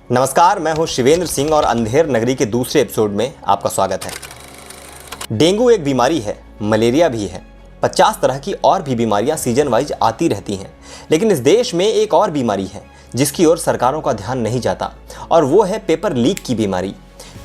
नमस्कार, मैं हूं शिवेंद्र सिंह और अंधेर नगरी के दूसरे एपिसोड में आपका स्वागत है। डेंगू एक बीमारी है, मलेरिया भी है, 50 तरह की और भी बीमारियां सीजन वाइज आती रहती हैं। लेकिन इस देश में एक और बीमारी है जिसकी ओर सरकारों का ध्यान नहीं जाता, और वो है पेपर लीक की बीमारी।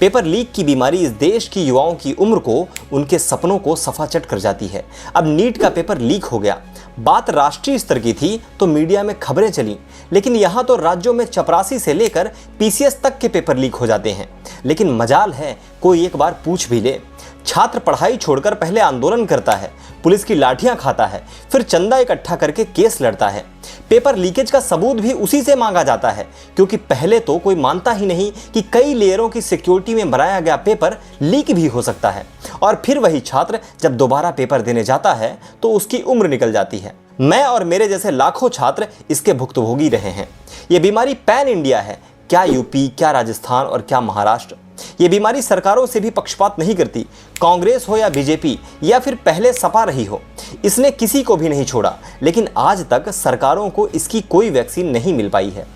पेपर लीक की बीमारी इस देश की युवाओं की उम्र को, उनके सपनों को सफाचट कर जाती है। अब नीट का पेपर लीक हो गया, बात राष्ट्रीय स्तर की थी तो मीडिया में खबरें चली, लेकिन यहां तो राज्यों में चपरासी से लेकर पीसीएस तक के पेपर लीक हो जाते हैं। लेकिन मजाल है कोई एक बार पूछ भी ले। छात्र पढ़ाई छोड़कर पहले आंदोलन करता है, पुलिस की लाठियां खाता है, फिर चंदा इकट्ठा करके केस लड़ता है। पेपर लीकेज का सबूत भी उसी से मांगा जाता है, क्योंकि पहले तो कोई मानता ही नहीं कि कई लेयरों की सिक्योरिटी में बनाया गया पेपर लीक भी हो सकता है। और फिर वही छात्र जब दोबारा पेपर देने जाता है तो उसकी उम्र निकल जाती है। मैं और मेरे जैसे लाखों छात्र इसके भुक्तभोगी रहे हैं। ये बीमारी पैन इंडिया है, क्या यूपी, क्या राजस्थान और क्या महाराष्ट्र। ये बीमारी सरकारों से भी पक्षपात नहीं करती, कांग्रेस हो या बीजेपी या फिर पहले सपा रही हो, इसने किसी को भी नहीं छोड़ा। लेकिन आज तक सरकारों को इसकी कोई वैक्सीन नहीं मिल पाई है।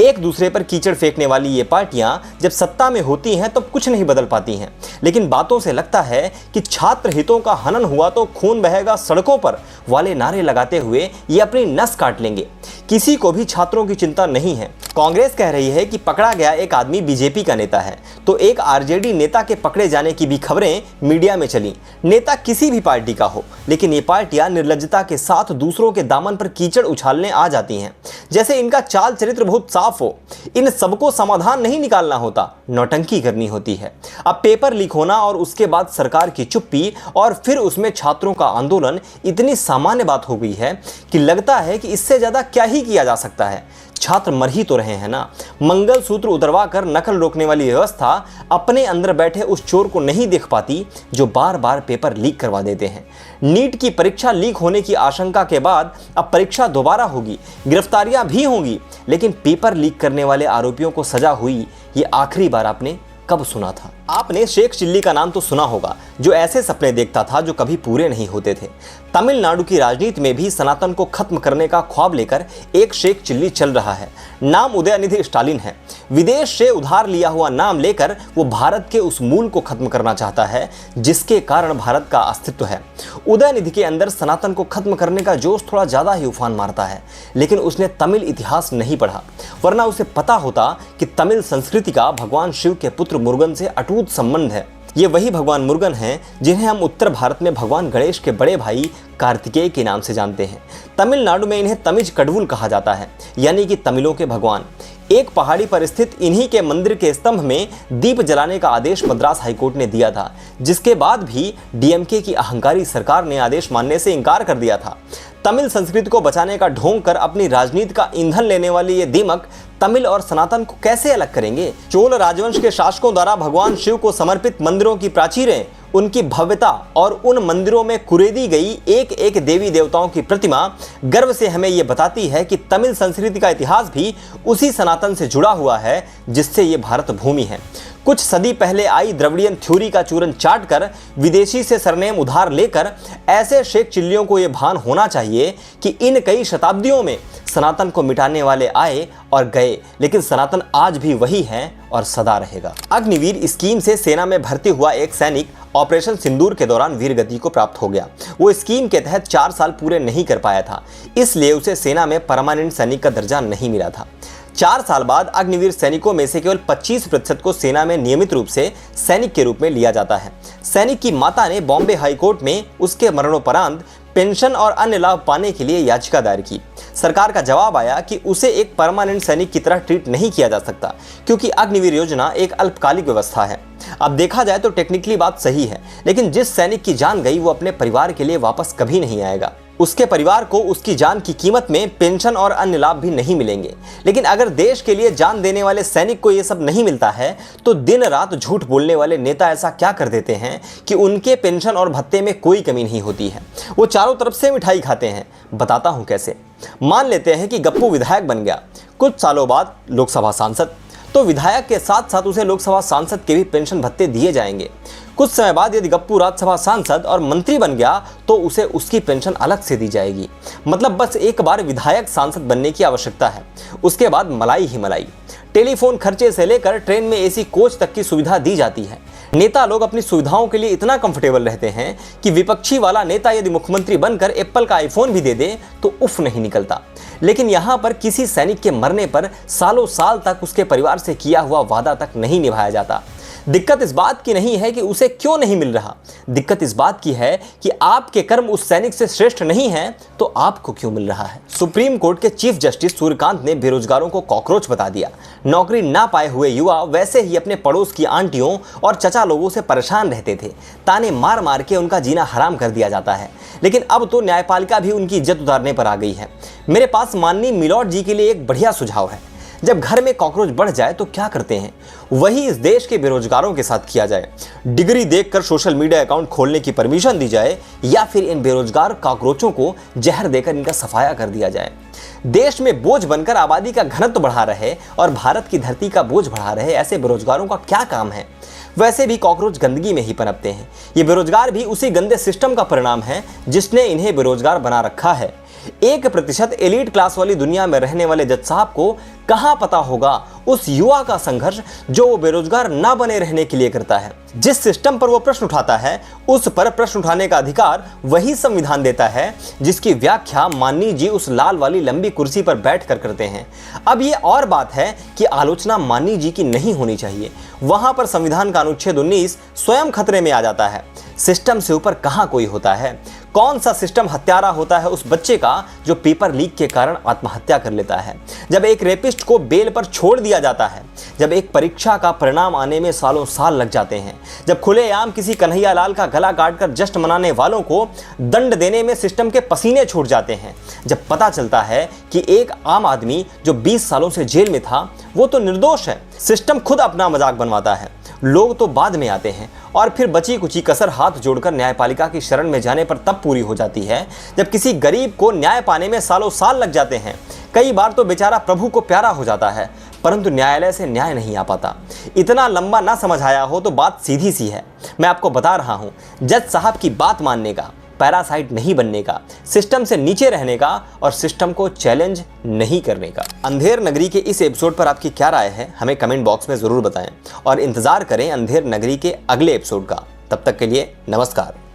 एक दूसरे पर कीचड़ फेंकने वाली ये पार्टियां जब सत्ता में होती हैं तब कुछ नहीं बदल पाती हैं, लेकिन बातों से लगता है कि छात्र हितों का हनन हुआ तो खून बहेगा सड़कों पर वाले नारे लगाते हुए ये अपनी नस काट लेंगे। किसी को भी छात्रों की चिंता नहीं है। कांग्रेस कह रही है कि पकड़ा गया एक आदमी बीजेपी का नेता है, तो एक आरजेडी नेता के पकड़े जाने की भी खबरें मीडिया में चली। नेता किसी भी पार्टी का हो, लेकिन ये पार्टियां निर्लज्जता के साथ दूसरों के दामन पर कीचड़ उछालने आ जाती हैं, जैसे इनका चाल चरित्र बहुत साफ हो। इन सबको समाधान नहीं निकालना होता, नौटंकी करनी होती है। अब पेपर लीक होना और उसके बाद सरकार की चुप्पी और फिर उसमें छात्रों का आंदोलन इतनी सामान्य बात हो गई है कि लगता है कि इससे ज्यादा क्या ही किया जा सकता है। छात्र मर ही तो रहे हैं ना। मंगलसूत्र उतरवा कर नकल रोकने वाली व्यवस्था अपने अंदर बैठे उस चोर को नहीं देख पाती जो बार बार पेपर लीक करवा देते हैं। नीट की परीक्षा लीक होने की आशंका के बाद अब परीक्षा दोबारा होगी, गिरफ्तारियां भी होंगी, लेकिन पेपर लीक करने वाले आरोपियों को सजा हुई ये आखिरी बार आपने कब सुना था? आपने शेख चिल्ली का नाम तो सुना होगा, जो ऐसे सपने देखता था जो कभी पूरे नहीं होते थे। तमिलनाडु की राजनीति में भी सनातन को खत्म करने का ख्वाब लेकर एक शेख चिल्ली चल रहा है। नाम उदयनिधि स्टालिन है। विदेश से उधार लिया हुआ नाम लेकर वो भारत के उस मूल को खत्म करना चाहता है जिसके कारण भारत का अस्तित्व है। उदयनिधि के अंदर सनातन को खत्म करने का जोश थोड़ा ज्यादा ही उफान मारता है, लेकिन उसने तमिल इतिहास नहीं पढ़ा, वरना उसे पता होता कि तमिल संस्कृति का भगवान शिव के पुत्र मुरुगन से अटूट संबंध है। ये वही भगवान मुरुगन हैं जिन्हें हम उत्तर भारत में भगवान गणेश के बड़े भाई कार्तिकेय के नाम से जानते हैं। तमिलनाडु में इन्हें तमिज कडवुल कहा जाता है, यानी कि तमिलों के भगवान। एक पहाड़ी पर स्थित इन्हीं के मंदिर के स्तंभ में दीप जलाने का आदेश मद्रास हाईकोर्ट ने दिया था, जिसके बाद भी डीएमके की अहंकारी सरकार ने आदेश मानने से इनकार कर दिया था। तमिल संस्कृति को बचाने का ढोंग कर अपनी राजनीति का ईंधन लेने वाले ये दीमक तमिल और सनातन को कैसे अलग करेंगे? चोल राजवंश के शासकों द्वारा भगवान शिव को समर्पित मंदिरों की प्राचीरें, उनकी भव्यता और उन मंदिरों में कुरेदी गई एक एक देवी देवताओं की प्रतिमा गर्व से हमें यह बताती है कि तमिल संस्कृति का इतिहास भी उसी सनातन से जुड़ा हुआ है जिससे ये भारत भूमि है। कुछ सदी पहले आई द्रविडियन थ्योरी का चूरन चाटकर विदेशी से सरनेम उधार लेकर ऐसे शेख चिल्लियों को यह भान होना चाहिए कि इन कई शताब्दियों में सनातन को मिटाने वाले आए और गए, लेकिन सनातन आज भी वही है और सदा रहेगा। अग्निवीर स्कीम से सेना में भर्ती हुआ एक सैनिक ऑपरेशन सिंदूर के दौरान वीर गति को प्राप्त हो गया। वो स्कीम के तहत 4 साल पूरे नहीं कर पाया था, इसलिए उसे सेना में परमानेंट सैनिक का दर्जा नहीं मिला था। 4 साल बाद अग्निवीर सैनिकों में से केवल 25% को सेना में नियमित रूप से सैनिक के रूप में लिया जाता है। सैनिक की माता ने बॉम्बे हाईकोर्ट में उसके मरणोपरांत पेंशन और अन्य लाभ पाने के लिए याचिका दायर की। सरकार का जवाब आया कि उसे एक परमानेंट सैनिक की तरह ट्रीट नहीं किया जा सकता, क्योंकि अग्निवीर योजना एक अल्पकालिक व्यवस्था है। अब देखा जाए तो टेक्निकली बात सही है, लेकिन जिस सैनिक की जान गई वो अपने परिवार के लिए वापस कभी नहीं आएगा। उसके परिवार को उसकी जान की कीमत में पेंशन और अन्य लाभ भी नहीं मिलेंगे। लेकिन अगर देश के लिए जान देने वाले सैनिक को यह सब नहीं मिलता है तो दिन रात झूठ बोलने वाले नेता ऐसा क्या कर देते हैं कि उनके पेंशन और भत्ते में कोई कमी नहीं होती है। वो चारों तरफ से मिठाई खाते हैं। बताता हूं कैसे। मान लेते हैं कि गप्पू विधायक बन गया, कुछ सालों बाद लोकसभा सांसद, तो विधायक के साथ साथ उसे लोकसभा सांसद के भी पेंशन भत्ते दिए जाएंगे। कुछ समय बाद यदि गप्पू राज्यसभा सांसद और मंत्री बन गया तो उसे उसकी पेंशन अलग से दी जाएगी। मतलब बस एक बार विधायक सांसद बनने की आवश्यकता है, उसके बाद मलाई ही मलाई। टेलीफोन खर्चे से लेकर ट्रेन में एसी कोच तक की सुविधा दी जाती है। नेता लोग अपनी सुविधाओं के लिए इतना कंफर्टेबल रहते हैं कि विपक्षी वाला नेता यदि मुख्यमंत्री बनकर एप्पल का आईफोन भी दे दे तो उफ नहीं निकलता। लेकिन यहाँ पर किसी सैनिक के मरने पर सालों साल तक उसके परिवार से किया हुआ वादा तक नहीं निभाया जाता। दिक्कत इस बात की नहीं है कि उसे क्यों नहीं मिल रहा, दिक्कत इस बात की है कि आपके कर्म उस सैनिक से श्रेष्ठ नहीं हैं तो आपको क्यों मिल रहा है। सुप्रीम कोर्ट के चीफ जस्टिस सूर्यकांत ने बेरोजगारों को कॉकरोच बता दिया। नौकरी ना पाए हुए युवा वैसे ही अपने पड़ोस की आंटियों और चचा लोगों से परेशान रहते थे। ताने मार मार के उनका जीना हराम कर दिया जाता है। लेकिन अब तो न्यायपालिका भी उनकी इज्जत उतारने पर आ गई है। मेरे पास माननीय मिलॉर्ड जी के लिए एक बढ़िया सुझाव है। जब घर में कॉकरोच बढ़ जाए तो क्या करते हैं, वही इस देश के बेरोजगारों के साथ किया जाए। डिग्री देखकर सोशल मीडिया अकाउंट खोलने की परमिशन दी जाए या फिर इन बेरोजगार कॉकरोचों को जहर देकर इनका सफाया कर दिया जाए। देश में बोझ बनकर आबादी का घनत्व बढ़ा रहे और भारत की धरती का बोझ बढ़ा रहे ऐसे बेरोजगारों का क्या काम है। वैसे भी कॉकरोच गंदगी में ही पनपते हैं। ये बेरोजगार भी उसी गंदे सिस्टम का परिणाम है जिसने इन्हें बेरोजगार बना रखा है। 1% एलीट क्लास वाली दुनिया में रहने वाले जज साहब को कहां पता होगा उस युवा का संघर्ष जो वो बेरोजगार ना बने रहने के लिए करता है। जिस सिस्टम पर वो प्रश्न उठाता है उस पर प्रश्न उठाने का अधिकार वही संविधान देता है जिसकी व्याख्या माननीय जी उस लाल वाली लंबी कुर्सी पर बैठकर करते हैं। अब ये और बात है कि आलोचना माननीय जी की नहीं होनी चाहिए। वहां पर संविधान का अनुच्छेद 19 स्वयं खतरे में आ जाता है। सिस्टम से ऊपर कहां कोई होता है। कौन सा सिस्टम हत्यारा होता है उस बच्चे का जो पेपर लीक के कारण आत्महत्या कर लेता है, जब एक रेपिस्ट को बेल पर छोड़ दिया जाता है, जब एक परीक्षा का परिणाम आने में सालों साल लग जाते हैं, जब खुलेआम किसी कन्हैया लाल का गला काटकर जश्न मनाने वालों को दंड देने में सिस्टम के पसीने छूट जाते हैं, जब पता चलता है कि एक आम आदमी जो 20 सालों से जेल में था वो तो निर्दोष है। सिस्टम खुद अपना मजाक बनवाता है। लोग तो बाद में आते हैं और फिर बची कुची कसर हाथ जोड़कर न्यायपालिका की शरण में जाने पर तब पूरी हो जाती है जब किसी गरीब को न्याय पाने में सालों साल लग जाते हैं। कई बार तो बेचारा प्रभु को प्यारा हो जाता है परंतु न्यायालय से न्याय नहीं आ पाता। इतना लंबा ना समझ आया हो तो बात सीधी सी है। मैं आपको बता रहा हूं, जज साहब की बात मानने का, पैरासाइट नहीं बनने का, सिस्टम से नीचे रहने का और सिस्टम को चैलेंज नहीं करने का। अंधेर नगरी के इस एपिसोड पर आपकी क्या राय है हमें कमेंट बॉक्स में जरूर बताएं और इंतजार करें अंधेर नगरी के अगले एपिसोड का। तब तक के लिए नमस्कार।